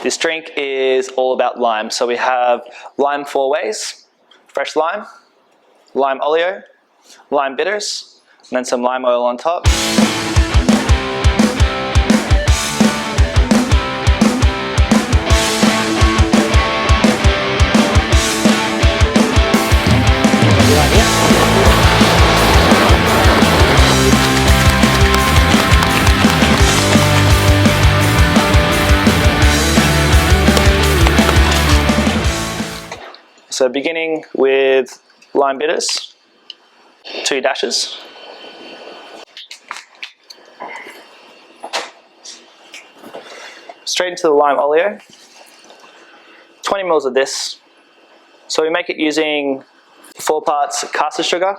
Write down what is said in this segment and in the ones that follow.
This drink is all about lime. So we have lime 4 ways, fresh lime oleo, lime bitters, and then some lime oil on top. So beginning with lime bitters, 2 dashes. Straight into the lime oleo, 20 ml of this. So we make it using 4 parts caster sugar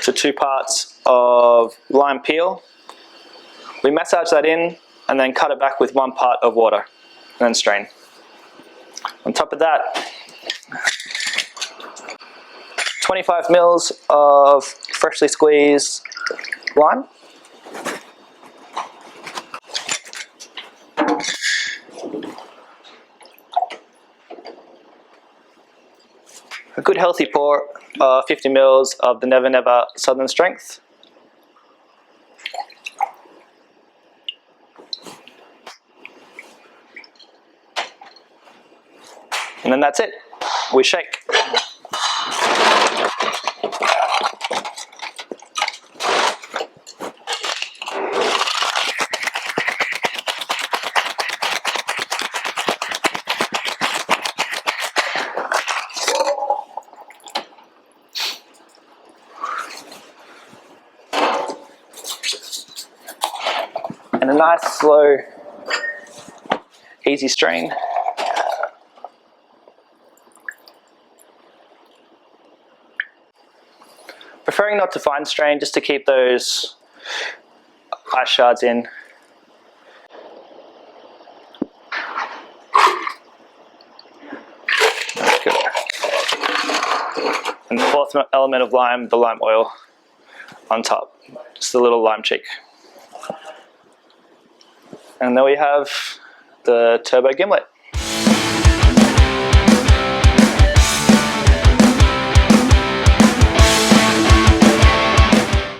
to 2 parts of lime peel. We massage that in and then cut it back with 1 part of water and then strain. On top of that, 25 ml of freshly squeezed lime. A good healthy pour of 50 ml of the Never Never Southern Strength. And then that's it. We shake. And a nice, slow, easy strain. Preferring not to fine strain, just to keep those ice shards in. Good. And the 4th element of lime, the lime oil on top. Just a little lime cheek. And then we have the Turbo Gimlet.